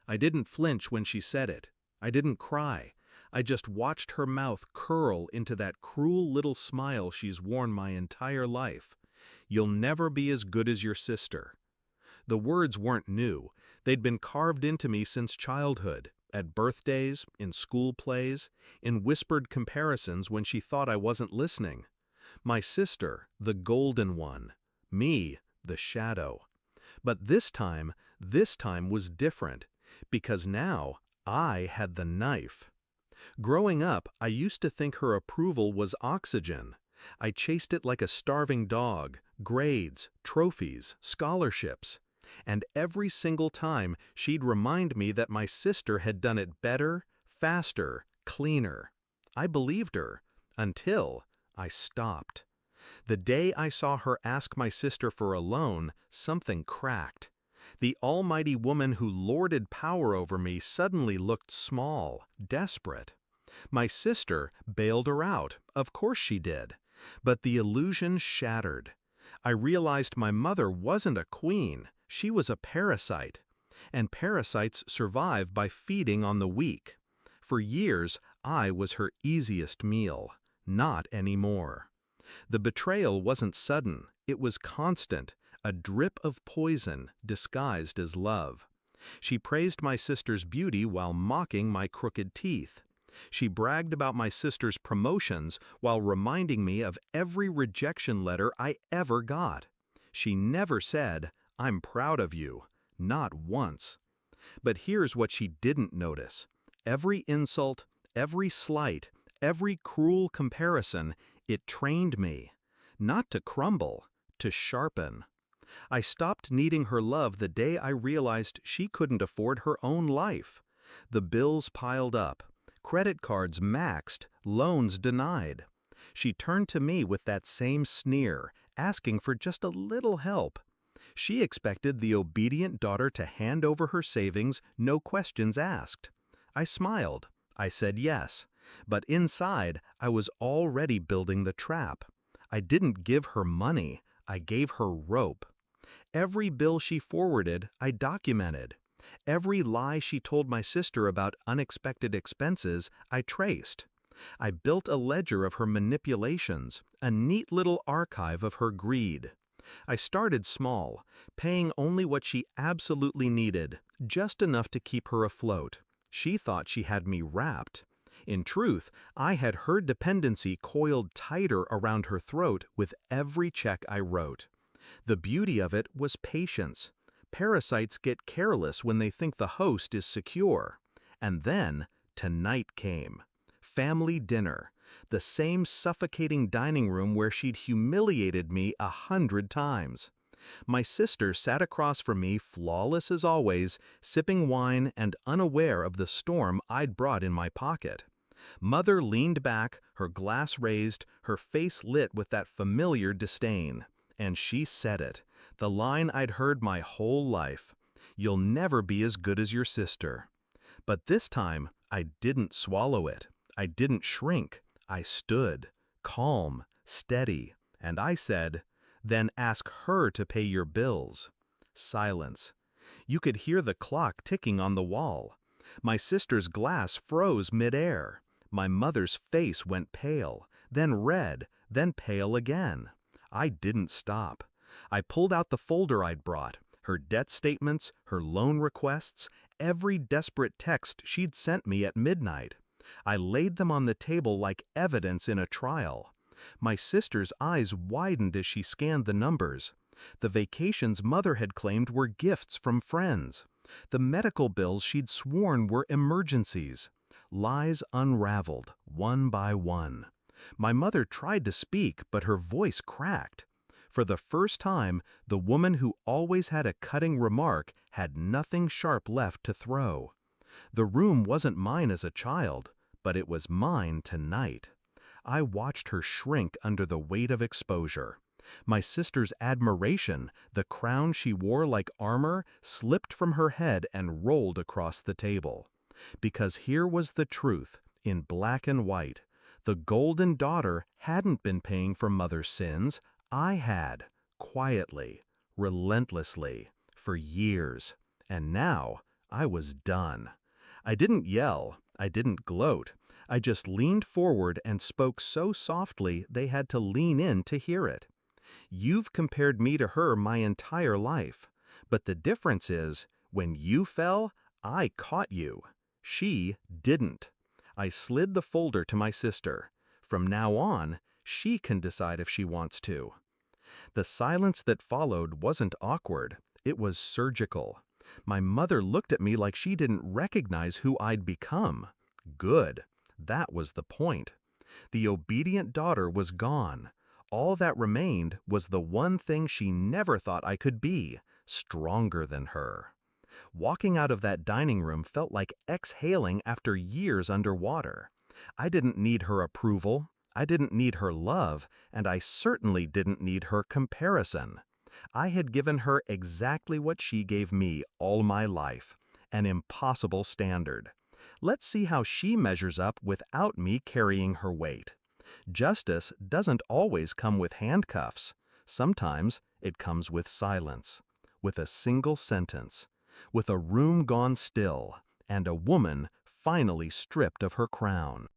I didn't flinch when she said it. I didn't cry. I just watched her mouth curl into that cruel little smile she's worn my entire life. "You'll never be as good as your sister." The words weren't new. They'd been carved into me since childhood, at birthdays, in school plays, in whispered comparisons when she thought I wasn't listening. My sister, the golden one. Me, the shadow. But this time was different, because now I had the knife. Growing up, I used to think her approval was oxygen. I chased it like a starving dog, grades, trophies, scholarships. And every single time she'd remind me that my sister had done it better, faster, cleaner. I believed her, until I stopped. The day I saw her ask my sister for a loan, something cracked. The almighty woman who lorded power over me suddenly looked small, desperate. My sister bailed her out, of course she did. But the illusion shattered. I realized my mother wasn't a queen, she was a parasite. And parasites survive by feeding on the weak. For years, I was her easiest meal. Not anymore. The betrayal wasn't sudden, it was constant, a drip of poison disguised as love. She praised my sister's beauty while mocking my crooked teeth. She bragged about my sister's promotions while reminding me of every rejection letter I ever got. She never said, "I'm proud of you," not once. But here's what she didn't notice. Every insult, every slight, every cruel comparison, it trained me. Not to crumble, to sharpen. I stopped needing her love the day I realized she couldn't afford her own life. The bills piled up. Credit cards maxed, loans denied. She turned to me with that same sneer, asking for just a little help. She expected the obedient daughter to hand over her savings, no questions asked. I smiled. I said yes. But inside, I was already building the trap. I didn't give her money, I gave her rope. Every bill she forwarded, I documented. Every lie she told my sister about unexpected expenses, I traced. I built a ledger of her manipulations, a neat little archive of her greed. I started small, paying only what she absolutely needed, just enough to keep her afloat. She thought she had me wrapped. In truth, I had her dependency coiled tighter around her throat with every check I wrote. The beauty of it was patience. Parasites get careless when they think the host is secure. And then, tonight came. Family dinner. The same suffocating dining room where she'd humiliated me 100 times. My sister sat across from me, flawless as always, sipping wine and unaware of the storm I'd brought in my pocket. Mother leaned back, her glass raised, her face lit with that familiar disdain. And she said it, the line I'd heard my whole life. "You'll never be as good as your sister." But this time, I didn't swallow it. I didn't shrink. I stood, calm, steady, and I said, "Then ask her to pay your bills." Silence. You could hear the clock ticking on the wall. My sister's glass froze midair. My mother's face went pale, then red, then pale again. I didn't stop. I pulled out the folder I'd brought, her debt statements, her loan requests, every desperate text she'd sent me at midnight. I laid them on the table like evidence in a trial. My sister's eyes widened as she scanned the numbers. The vacations Mother had claimed were gifts from friends. The medical bills she'd sworn were emergencies. Lies unraveled, one by one. My mother tried to speak, but her voice cracked. For the first time, the woman who always had a cutting remark had nothing sharp left to throw. The room wasn't mine as a child, but it was mine tonight. I watched her shrink under the weight of exposure. My sister's admiration, the crown she wore like armor, slipped from her head and rolled across the table. Because here was the truth, in black and white. The golden daughter hadn't been paying for Mother's sins. I had, quietly, relentlessly, for years. And now I was done. I didn't yell, I didn't gloat. I just leaned forward and spoke so softly they had to lean in to hear it. You've compared me to her my entire life. But the difference is, when you fell, I caught you. She didn't. I slid the folder to my sister. From now on, she can decide if she wants to. The silence that followed wasn't awkward. It was surgical. My mother looked at me like she didn't recognize who I'd become. Good. That was the point. The obedient daughter was gone. All that remained was the one thing she never thought I could be, stronger than her. Walking out of that dining room felt like exhaling after years underwater. I didn't need her approval, I didn't need her love, and I certainly didn't need her comparison. I had given her exactly what she gave me all my life, an impossible standard. Let's see how she measures up without me carrying her weight. Justice doesn't always come with handcuffs. Sometimes it comes with silence, with a single sentence, with a room gone still, and a woman finally stripped of her crown.